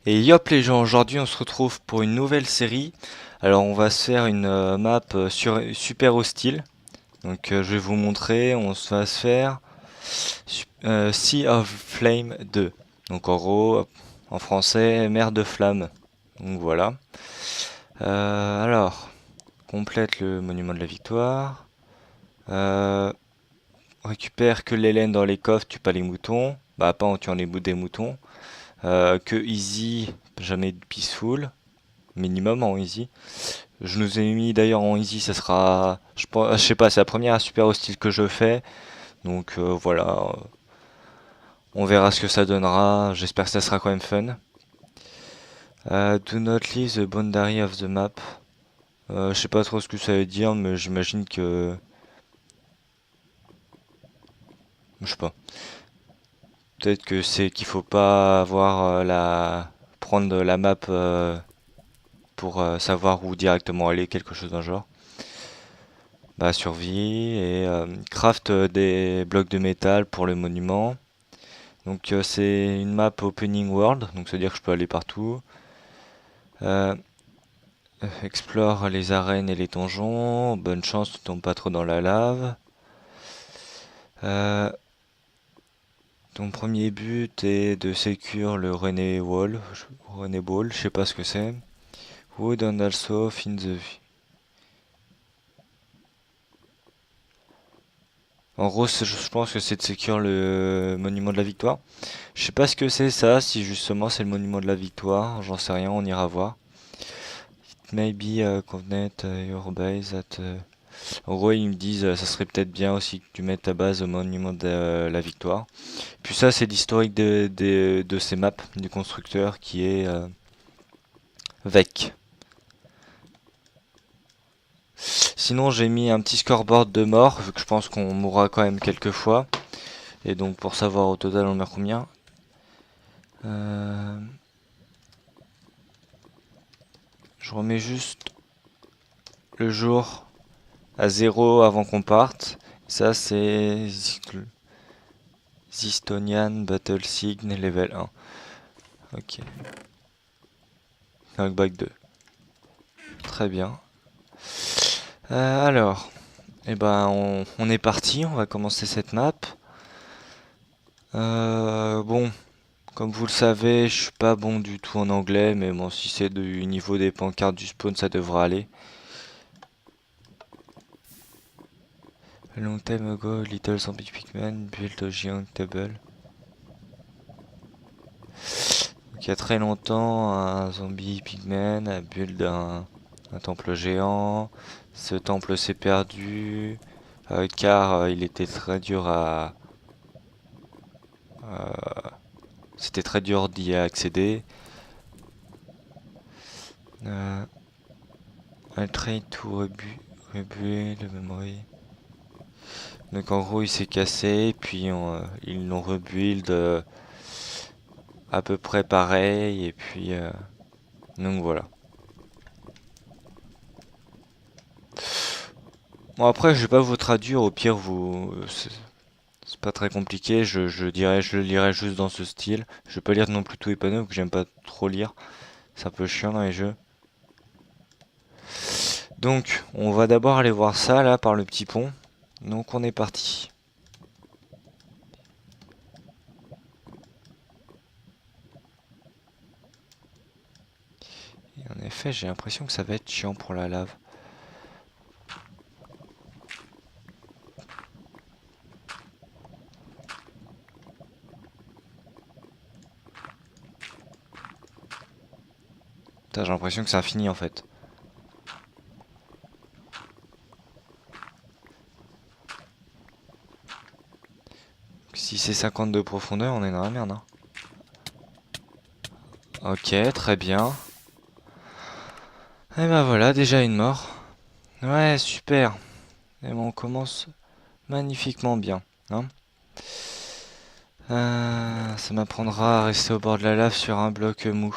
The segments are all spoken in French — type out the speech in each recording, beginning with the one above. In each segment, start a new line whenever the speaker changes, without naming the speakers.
Et yop les gens, aujourd'hui on se retrouve pour une nouvelle série. Alors on va se faire une map super hostile. Donc je vais vous montrer, va se faire Sea of Flame 2. Donc en gros, en français, mer de flamme. Donc voilà. Alors, complète le monument de la victoire. Euh, Récupère que les laines dans les coffres, tue pas les moutons. Bah pas en tuant des moutons. Que easy, jamais peaceful. Minimum en easy. Je nous ai mis d'ailleurs en easy, ça sera, je sais pas, c'est la première super hostile que je fais, donc voilà, on verra ce que ça donnera. J'espère que ça sera quand même fun. Do not leave the boundary of the map. Je sais pas trop ce que ça veut dire, mais j'imagine que, je sais pas. Peut-être que c'est qu'il faut pas avoir prendre la map pour savoir où directement aller, quelque chose d'un genre. Bah survie et craft des blocs de métal pour le monument. Donc c'est une map opening world, donc ça veut dire que je peux aller partout. Euh, Explore les arènes et les donjons. Bonne chance, tu tombes pas trop dans la lave. Euh, Ton premier but est de secure le René Ball, je sais pas ce que c'est. Wood and also fin the... En gros, je pense que c'est de secure le monument de la victoire. Je sais pas ce que c'est ça, si justement c'est le monument de la victoire, j'en sais rien, on ira voir. Maybe connect your base at... En gros, ils me disent ça serait peut-être bien aussi que tu mettes ta base au monument de la victoire. Puis ça, c'est l'historique de ces maps du constructeur qui est VEC. Sinon, j'ai mis un petit scoreboard de mort, vu que je pense qu'on mourra quand même quelques fois. Et donc, pour savoir au total on meurt combien. Euh, je remets juste le jour à 0 avant qu'on parte. Ça, c'est Zistonian Battle Sign level 1. Ok. Knockback 2. Très bien. Alors, eh ben, on est parti. On va commencer cette map. Bon, comme vous le savez, je suis pas bon du tout en anglais, mais bon, si c'est du niveau des pancartes du spawn, ça devrait aller. A long time ago, little zombie pigman built a giant table. Donc, il y a très longtemps, un zombie pigman a build un temple géant. Ce temple s'est perdu car il était très dur c'était très dur d'y accéder. Euh, I tried to rebuild the memory. Donc en gros il s'est cassé, puis ils l'ont rebuild à peu près pareil, et puis donc voilà. Bon après je vais pas vous traduire, au pire vous c'est pas très compliqué, je le lirai juste dans ce style. Je vais pas lire non plus tout épanoui, que j'aime pas trop lire, c'est un peu chiant dans les jeux. Donc on va d'abord aller voir ça là par le petit pont. Donc on est parti. Et en effet j'ai l'impression que ça va être chiant pour la lave. Putain, j'ai l'impression que c'est infini en fait. Si c'est 50 de profondeur, on est dans la merde, hein. Ok, très bien. Et ben voilà, déjà une mort. Ouais, super. Et ben on commence magnifiquement bien, hein. Ça m'apprendra à rester au bord de la lave sur un bloc mou.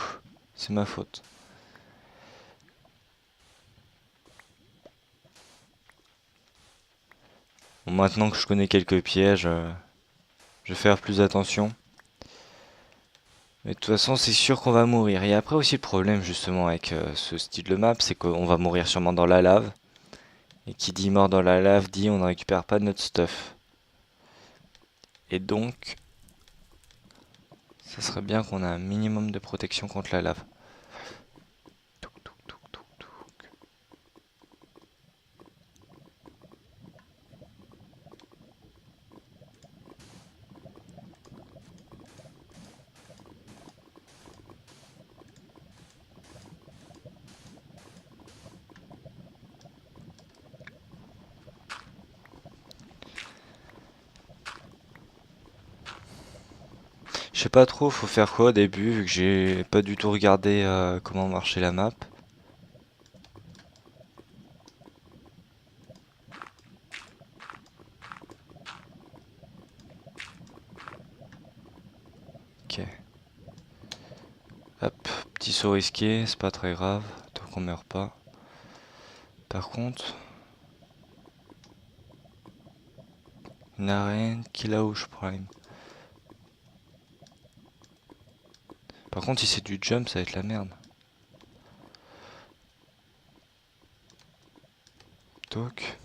C'est ma faute. Bon, maintenant que je connais quelques pièges, je vais faire plus attention. Mais de toute façon, c'est sûr qu'on va mourir. Et après aussi le problème justement avec ce style de map, c'est qu'on va mourir sûrement dans la lave. Et qui dit mort dans la lave dit on ne récupère pas notre stuff. Et donc, ça serait bien qu'on ait un minimum de protection contre la lave. Touc, touc, touc, touc, touc. Je sais pas trop, faut faire quoi au début, vu que j'ai pas du tout regardé comment marchait la map. Ok. Hop, petit saut risqué, c'est pas très grave, tant qu'on meurt pas. Par contre, une arène, Kilaush Prime. Par contre, si c'est du jump, ça va être la merde. Toc.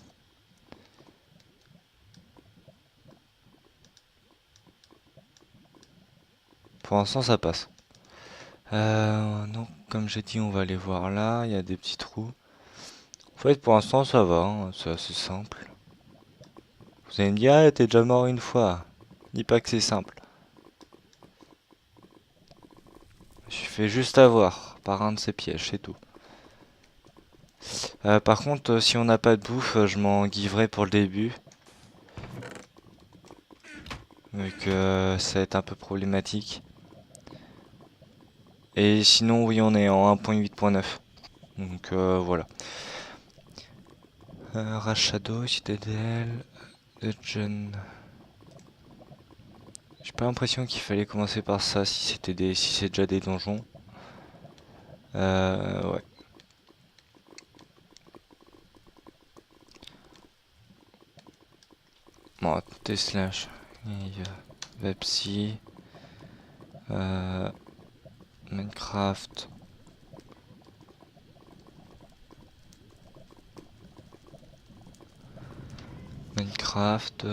Pour l'instant, ça passe. Donc, comme j'ai dit, on va aller voir là. Il y a des petits trous. En fait, pour l'instant, ça va, hein, c'est assez simple. Vous allez me dire, ah, t'es déjà mort une fois. Dis pas que c'est simple. Je fais juste avoir par un de ces pièges, c'est tout. Par contre, si on n'a pas de bouffe, je m'en guiverai pour le début. Donc, ça va être un peu problématique. Et sinon, oui, on est en 1.8.9. Donc, voilà. Rashado, Citadel, Legend. J'ai pas l'impression qu'il fallait commencer par ça si c'est déjà des donjons. Ouais. Bon, T/slash, Vepsi, euh, Minecraft. Minecraft.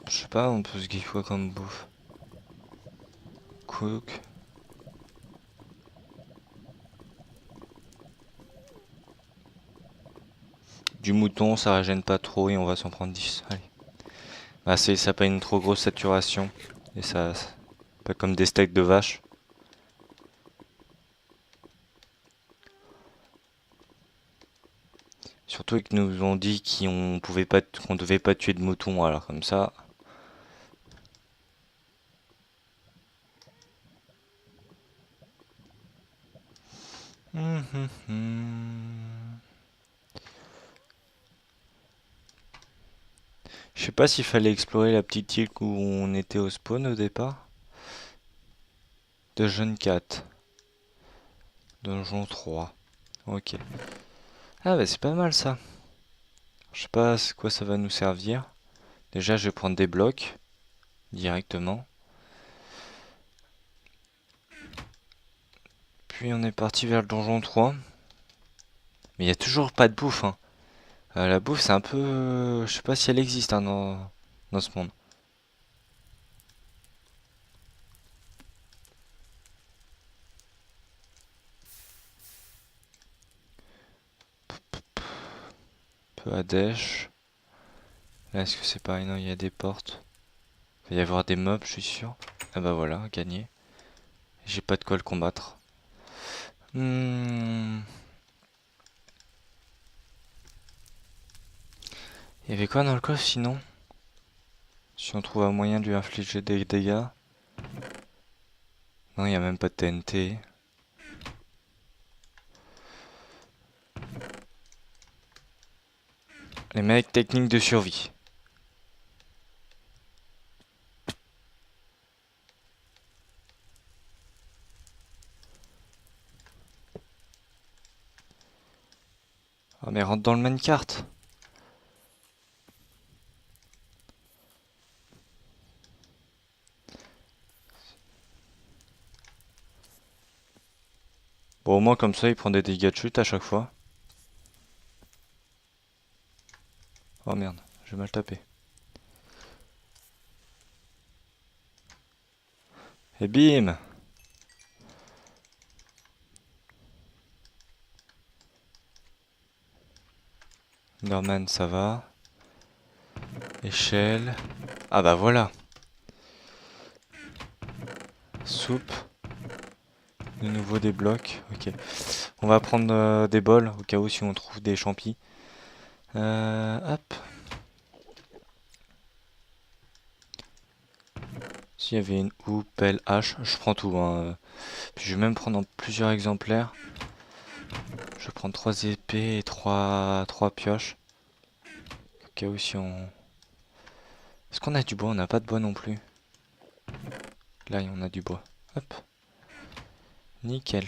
Je sais pas, on peut se gifler quoi comme bouffe. Cook. Du mouton, ça régène pas trop et on va s'en prendre 10. Allez. Bah, ça pas une trop grosse saturation. Et ça. Pas comme des steaks de vache. Surtout qu'ils nous ont dit qu'on devait pas tuer de moutons, alors comme ça. Je sais pas s'il fallait explorer la petite île où on était au spawn au départ. Dungeon 4. Donjon 3. Ok. Ah bah c'est pas mal ça. Je sais pas à quoi ça va nous servir. Déjà je vais prendre des blocs directement. Puis on est parti vers le donjon 3. Mais il y a toujours pas de bouffe, hein. La bouffe c'est un peu... je sais pas si elle existe hein, dans ce monde. Peu à Dèche. Là est-ce que c'est pareil? Non, il y a des portes. Il va y avoir des mobs, je suis sûr. Ah bah voilà, gagné. J'ai pas de quoi le combattre. Hmm. Il y avait quoi dans le coffre sinon? Si on trouve un moyen de lui infliger des dégâts. Non, il n'y a même pas de TNT. Les mecs, technique de survie. Ah mais rentre dans le minecart. Bon, au moins comme ça, il prend des dégâts de chute à chaque fois. Oh merde, j'ai mal tapé. Et bim! Norman, ça va. Échelle. Ah bah voilà. Soupe. De nouveau des blocs. Ok. On va prendre des bols au cas où si on trouve des champis. Hop. S'il y avait une houe, pelle, hache, je prends tout, hein. Puis je vais même prendre en plusieurs exemplaires. Je vais prendre 3 épées et 3 pioches. Au cas où si on... Est-ce qu'on a du bois? On n'a pas de bois non plus. Là, on a du bois. Hop. Nickel.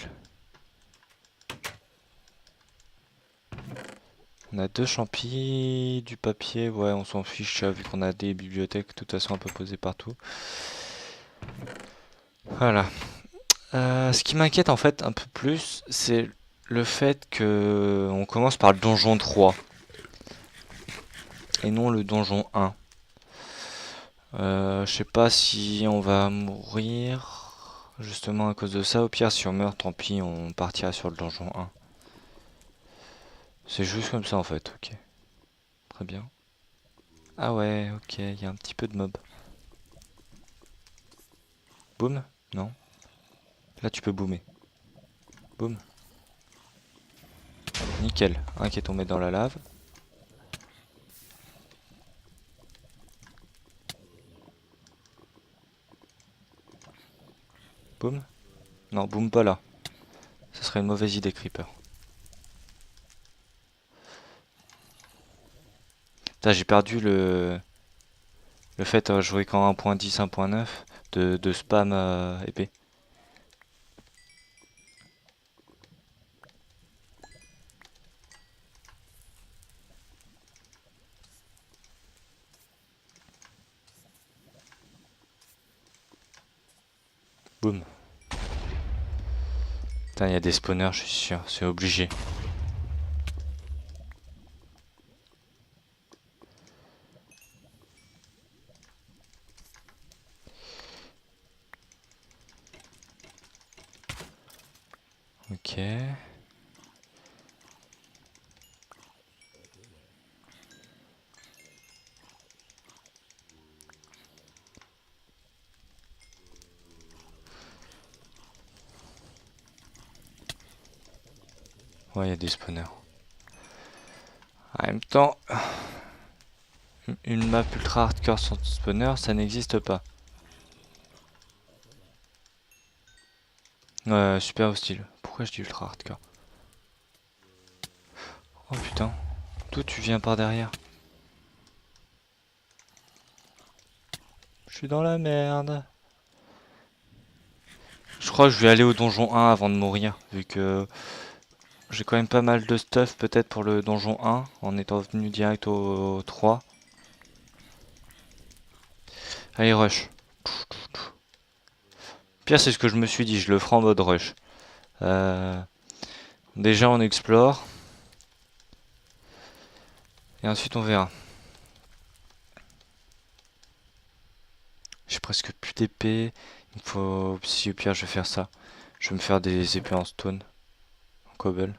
On a 2 champis, du papier. Ouais, on s'en fiche vu qu'on a des bibliothèques de toute façon un peu posées partout. Voilà. Ce qui m'inquiète en fait un peu plus, c'est le fait que on commence par le donjon 3 et non le donjon 1. Je sais pas si on va mourir justement à cause de ça. Au pire, si on meurt, tant pis, on partira sur le donjon 1. C'est juste comme ça en fait, ok. Très bien. Ah ouais, ok, il y a un petit peu de mob. Boum? Non. Là, tu peux boomer. Boum. Nickel. Un qui est tombé dans la lave. Boum. Non, boum pas là. Ce serait une mauvaise idée, Creeper. Putain, j'ai perdu le fait de jouer qu'en 1.10, 1.9 de spam épée. Boum. Putain, il y a des spawners, je suis sûr, c'est obligé. Ok. Ouais, il y a des spawners. En même temps, une map ultra hardcore sans spawner, ça n'existe pas. Super hostile. Pourquoi je dis ultra hardcore? Oh putain. D'où tu viens par derrière? Je suis dans la merde. Je crois que je vais aller au donjon 1 avant de mourir, vu que j'ai quand même pas mal de stuff peut-être pour le donjon 1, en étant venu direct au 3. Allez, rush. Pire, c'est ce que je me suis dit, je le ferai en mode rush. Euh, Déjà, on explore. Et ensuite, on verra. J'ai presque plus d'épée. Il faut... Si au pire, je vais faire ça. Je vais me faire des épées en stone. En cobble.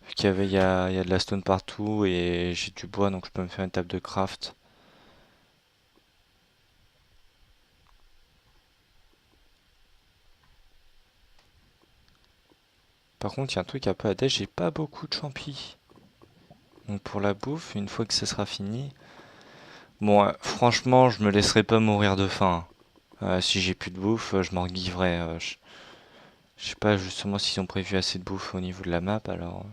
Vu il y a de la stone partout et j'ai du bois, donc je peux me faire une table de craft. Par contre, il y a un truc un peu à tête, j'ai pas beaucoup de champis. Donc pour la bouffe, une fois que ça sera fini... Bon, franchement, je me laisserai pas mourir de faim, hein. Si j'ai plus de bouffe, je m'enguiverai. Je sais pas justement s'ils ont prévu assez de bouffe au niveau de la map, alors...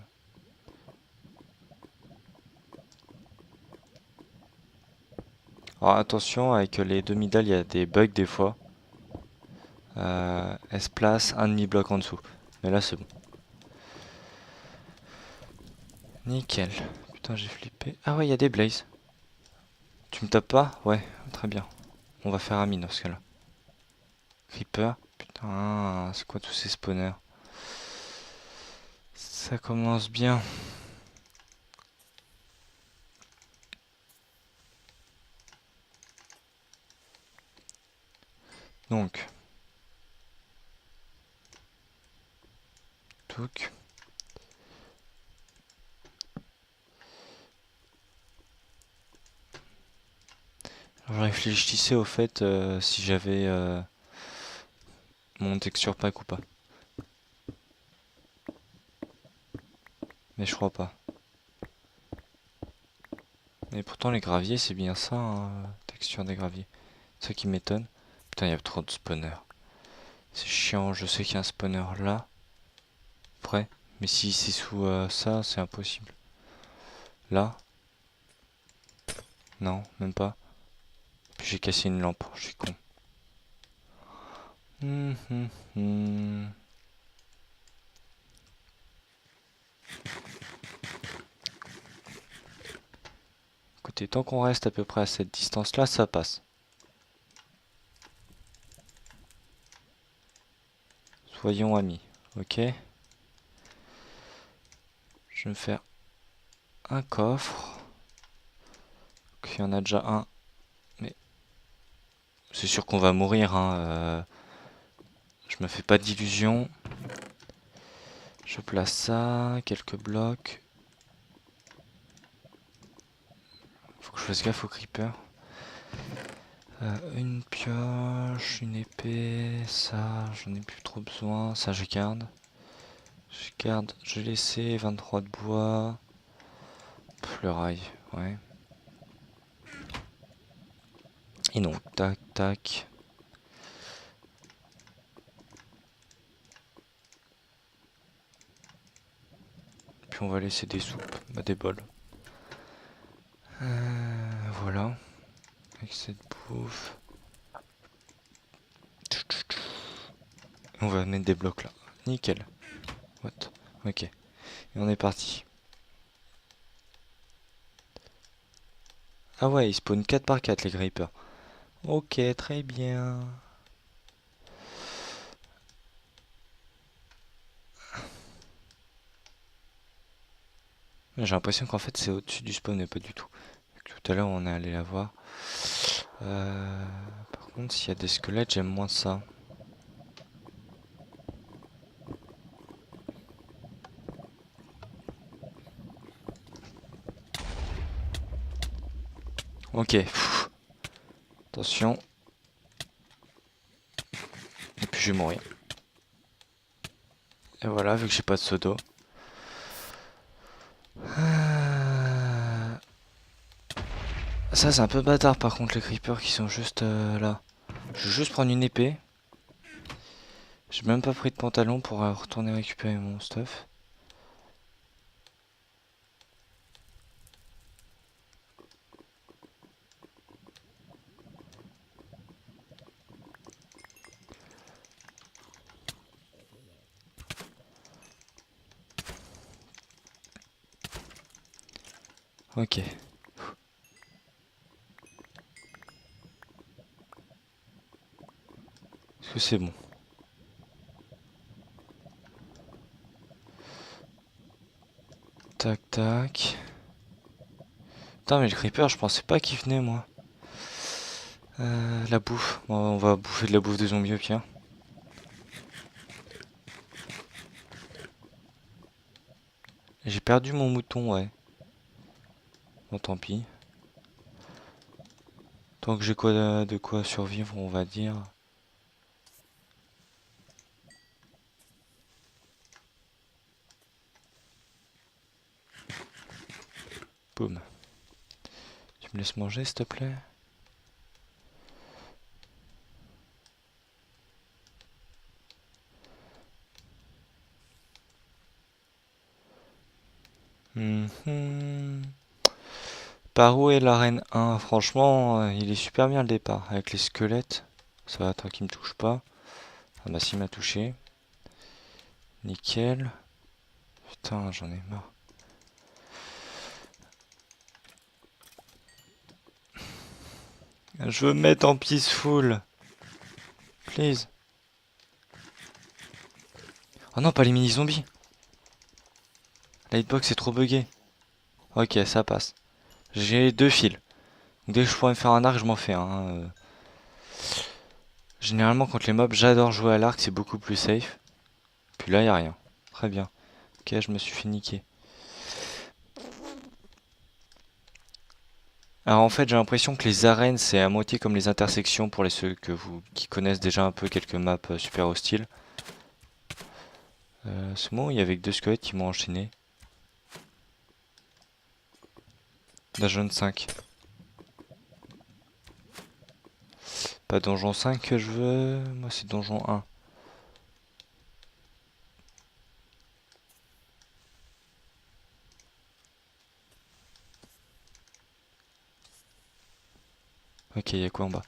Alors attention, avec les demi-dalles, il y a des bugs des fois. Elle se place un demi-bloc en dessous. Mais là, c'est bon. Nickel. Putain, j'ai flippé. Ah ouais, il y a des blazes. Tu me tapes pas? Ouais, très bien. On va faire un mine dans ce cas-là. Creeper. Putain, c'est quoi tous ces spawners? Ça commence bien. Donc. Touc. Je réfléchissais au fait si j'avais mon texture pack ou pas. Mais je crois pas. Mais pourtant les graviers c'est bien ça, hein, texture des graviers. C'est ça qui m'étonne. Putain, il y a trop de spawners. C'est chiant, je sais qu'il y a un spawner là. Près. Mais si c'est sous ça, c'est impossible. Là? Non, même pas. Puis j'ai cassé une lampe, je suis con. Écoutez, tant qu'on reste à peu près à cette distance-là, ça passe. Soyons amis, ok? Je vais me faire un coffre. Ok, il y en a déjà un. Mais c'est sûr qu'on va mourir, hein. Je me fais pas d'illusions. Je place ça, quelques blocs. Faut que je fasse gaffe aux creepers. Une pioche, une épée, ça, j'en ai plus trop besoin. Ça, je garde. Je garde, j'ai laissé 23 de bois. Le rail, ouais. Et donc, tac, tac. Puis on va laisser des soupes, bah, des bols. Voilà. Avec cette bouffe. On va mettre des blocs là. Nickel. What? Ok. Et on est parti. Ah ouais, ils spawnent 4 par 4 les grippers. Ok, très bien. J'ai l'impression qu'en fait c'est au-dessus du spawn et pas du tout. Tout à l'heure on est allé la voir. Par contre s'il y a des squelettes j'aime moins ça. Ok. Pff. Attention. Et puis je vais mourir. Et voilà, vu que j'ai pas de pseudo. Ça c'est un peu bâtard par contre les creepers qui sont juste là. Je vais juste prendre une épée. J'ai même pas pris de pantalon pour retourner récupérer mon stuff. Ok. Est-ce que c'est bon? Tac tac. Putain mais le creeper je pensais pas qu'il venait moi. La bouffe. Bon, on va bouffer de la bouffe de zombies au pire. J'ai perdu mon mouton, ouais. Bon, tant pis. Tant que j'ai quoi de quoi survivre, on va dire. Boum. Tu me laisses manger, s'il te plaît? Par où est l'arène 1? Franchement, il est super bien le départ. Avec les squelettes. Ça va, tant qu'il me touche pas. Ah bah s'il m'a touché. Nickel. Putain, j'en ai marre. Je veux me mettre en peaceful. Please. Oh non, pas les mini-zombies. La hitbox est trop buggée. Ok, ça passe. J'ai 2 fils. Dès que je pourrais me faire un arc, je m'en fais un, hein. Généralement, contre les mobs, j'adore jouer à l'arc, c'est beaucoup plus safe. Puis là, y a rien. Très bien. Ok, je me suis fait niquer. Alors en fait, j'ai l'impression que les arènes, c'est à moitié comme les intersections pour ceux qui connaissent déjà un peu quelques maps super hostiles. Ce moment, il y avait que 2 squelettes qui m'ont enchaîné. Dungeon 5. Pas donjon 5 que je veux, moi c'est donjon 1. Ok, il y a quoi en bas?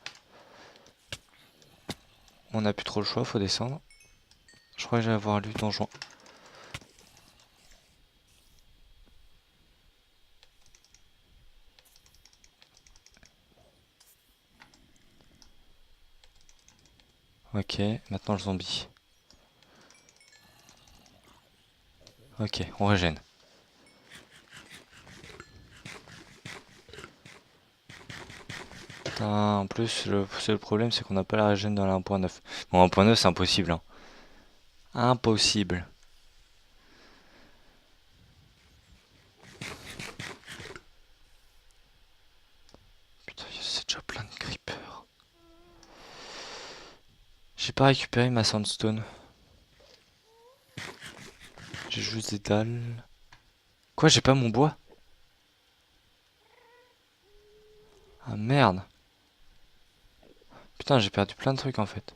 On a plus trop le choix, faut descendre. Je crois que j'ai avoir lu donjon. Ok, maintenant le zombie. Ok, on régène. Putain, en plus, le seul problème, c'est qu'on n'a pas la régène dans la 1.9. Bon, 1.9, c'est impossible, hein. Impossible. Putain, c'est déjà plein de creepers. J'ai pas récupéré ma sandstone. J'ai juste des dalles. Quoi, j'ai pas mon bois? Ah merde. Putain, j'ai perdu plein de trucs en fait.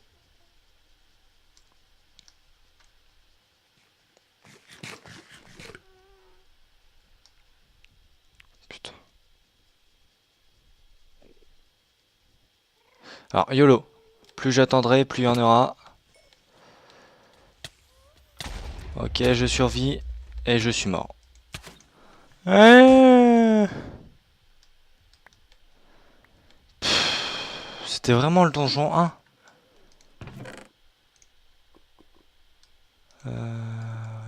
Putain. Alors, YOLO. Plus j'attendrai, plus il y en aura. Ok, je survis. Et je suis mort. C'était vraiment le donjon 1.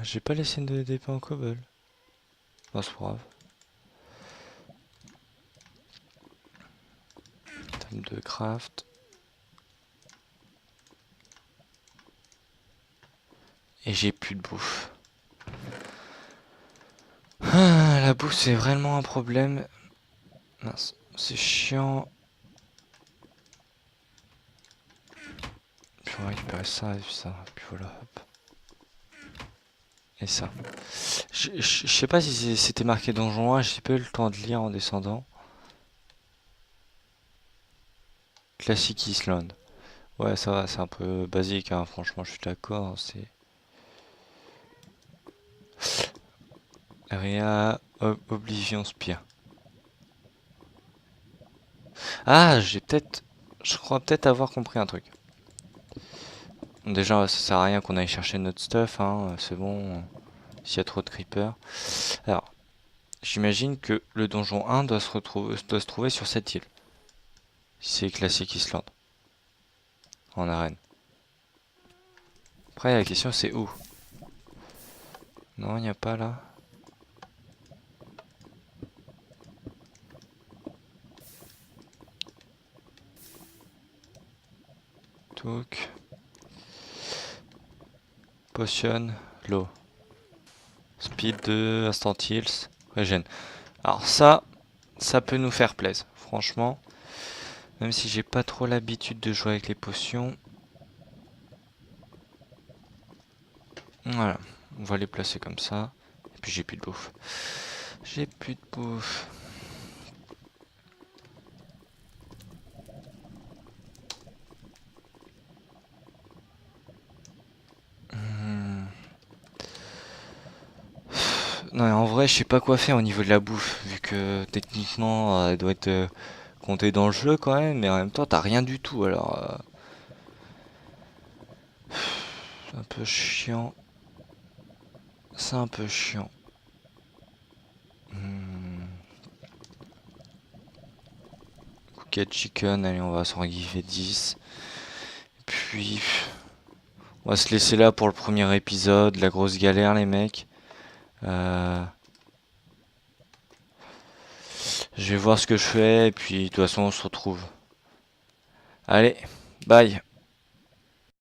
J'ai pas laissé d'épée en cobble. Bon, c'est pas grave. Table de craft. Et j'ai plus de bouffe. Ah, la bouffe, c'est vraiment un problème. Mince, c'est chiant. Puis on va récupérer ça et puis voilà, hop. Et ça. Je sais pas si c'était marqué donjon 1, j'ai pas eu le temps de lire en descendant. Classic Island. Ouais, ça va, c'est un peu basique, hein, franchement, je suis d'accord. C'est Area Oblivion Spear. Ah, je crois peut-être avoir compris un truc. Déjà, ça sert à rien qu'on aille chercher notre stuff, hein, c'est bon, s'il y a trop de creepers. Alors, j'imagine que le donjon 1 doit se trouver sur cette île. C'est Classic Island. En arène. Après, la question c'est où? Non, il n'y a pas là. Took. Potion. L'eau. Speed 2, Instant Heals. Régène. Alors ça peut nous faire plaisir. Franchement. Même si j'ai pas trop l'habitude de jouer avec les potions. Voilà. On va les placer comme ça. Et puis j'ai plus de bouffe. J'ai plus de bouffe. Non, en vrai, je sais pas quoi faire au niveau de la bouffe, vu que techniquement, elle doit être comptée dans le jeu quand même, mais en même temps, t'as rien du tout, alors c'est un peu chiant. C'est un peu chiant. Cooked chicken, allez, on va s'en guiver 10. Et puis, on va se laisser là pour le premier épisode, la grosse galère, les mecs. Euh, je vais voir ce que je fais et puis de toute façon on se retrouve. Allez, bye.